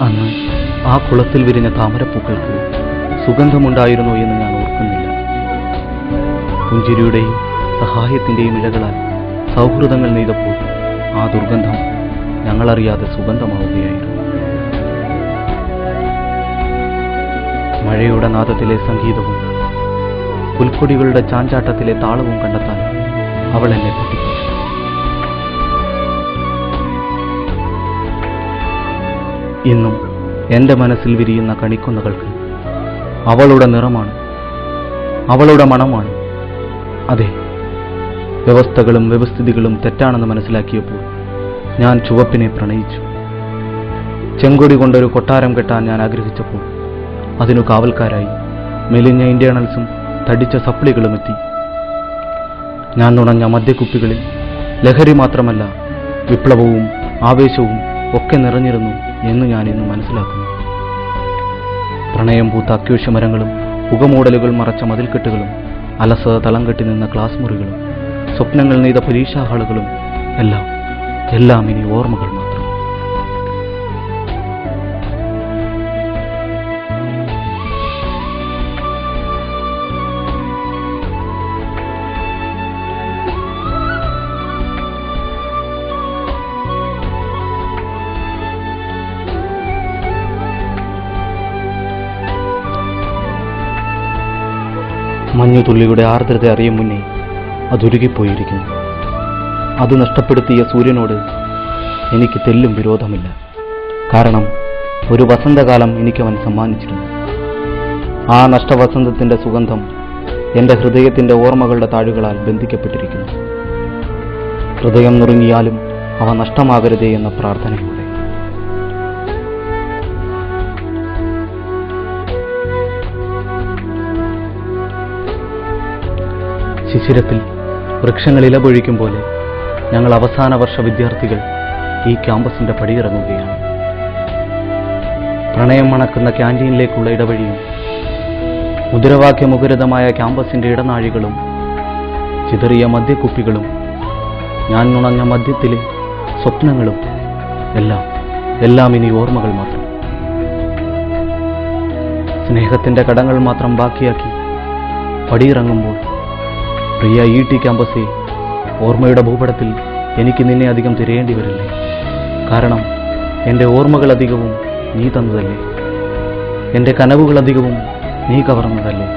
അന്ന് ആ കുളത്തിൽ വിരിഞ്ഞ താമരപ്പൂക്കൾക്ക് സുഗന്ധമുണ്ടായിരുന്നോ എന്ന് ഞാൻ ഓർക്കുന്നില്ല. പുഞ്ചിരിയുടെയും സഹായത്തിൻ്റെയും ഇഴകളാൽ സൗഹൃദങ്ങൾ നെയ്തപ്പോൾ ആ ദുർഗന്ധം ഞങ്ങളറിയാതെ സുഗന്ധമാവുകയായിരുന്നു. മഴയുടെ നാദത്തിലെ സംഗീതവും പുൽക്കൊടികളുടെ ചാഞ്ചാട്ടത്തിലെ താളവും കണ്ടെത്താൻ അവൾ എന്നെ പഠിപ്പിച്ചു. ഇന്നും എൻ്റെ മനസ്സിൽ വിരിയുന്ന കണിക്കൊന്നകൾക്ക് അവളുടെ നിറമാണ്, അവളുടെ മണമാണ്. അതെ, വ്യവസ്ഥകളും വ്യവസ്ഥിതികളും തെറ്റാണെന്ന് മനസ്സിലാക്കിയപ്പോൾ ഞാൻ ചുവപ്പിനെ പ്രണയിച്ചു. ചെങ്കൊടി കൊണ്ടൊരു കൊട്ടാരം കെട്ടാൻ ഞാൻ ആഗ്രഹിച്ചപ്പോൾ അതിനു കാവൽക്കാരായി മെലിഞ്ഞ ഇന്റേണൽസും തടിച്ച സപ്ലികളും എത്തി. ഞാൻ നുണഞ്ഞ മദ്യക്കുപ്പികളിൽ ലഹരി മാത്രമല്ല വിപ്ലവവും ആവേശവും ഒക്കെ നിറഞ്ഞിരുന്നു എന്ന് ഞാൻ ഇന്ന് മനസ്സിലാക്കുന്നു. പ്രണയം പൂത്ത അക്വേഷ്യമരങ്ങളും പുകമൂടലുകൾ മറച്ച മതിൽക്കെട്ടുകളും അലസത തളം കെട്ടി നിന്ന ക്ലാസ് മുറികളും സ്വപ്നങ്ങൾ നെയ്ത പരീക്ഷാ ഹാളുകളും എല്ലാം ഇനി ഓർമ്മകൾ മാത്രം. മഞ്ഞുതുള്ളിയുടെ ആർദ്രത അറിയും മുന്നേ അതൊരുകിപ്പോയിരിക്കുന്നു. അത് നഷ്ടപ്പെടുത്തിയ സൂര്യനോട് എനിക്ക് തെല്ലും വിരോധമില്ല. കാരണം ഒരു വസന്തകാലം എനിക്കവൻ സമ്മാനിച്ചിരുന്നു. ആ നഷ്ടവസന്തത്തിൻ്റെ സുഗന്ധം എൻ്റെ ഹൃദയത്തിൻ്റെ ഓർമ്മകളുടെ താഴുകളാൽ ബന്ധിക്കപ്പെട്ടിരിക്കുന്നു. ഹൃദയം നുറുങ്ങിയാലും അവ നഷ്ടമാകരുതേ എന്ന പ്രാർത്ഥനയോടെ. ശിശിരത്തിൽ വൃക്ഷങ്ങൾ ഇലപൊഴിക്കും പോലെ ഞങ്ങൾ അവസാന വർഷ വിദ്യാർത്ഥികൾ ഈ ക്യാമ്പസിന്റെ പടിയിറങ്ങുകയാണ്. പ്രണയം മണക്കുന്ന ക്യാൻറ്റീനിലേക്കുള്ള ഇടവഴിയും മുദ്രാവാക്യമുഖരിതമായ ക്യാമ്പസിന്റെ ഇടനാഴികളും ചിതറിയ മദ്യക്കുപ്പികളും ഞാൻ നുണഞ്ഞ മദ്യത്തിലെ സ്വപ്നങ്ങളും എല്ലാം ഇനി ഓർമ്മകൾ മാത്രം. സ്നേഹത്തിന്റെ കടങ്ങൾ മാത്രം ബാക്കിയാക്കി പടിയിറങ്ങുമ്പോൾ പ്രിയ ET ക്യാമ്പസേ, ഓർമ്മയുടെ ഭൂപടത്തിൽ എനിക്ക് നിന്നെ അധികം തിരയേണ്ടി വരില്ലേ. കാരണം എൻ്റെ ഓർമ്മകളധികവും നീ തന്നതല്ലേ, എൻ്റെ കനവുകളധികവും നീ കവർന്നതല്ലേ.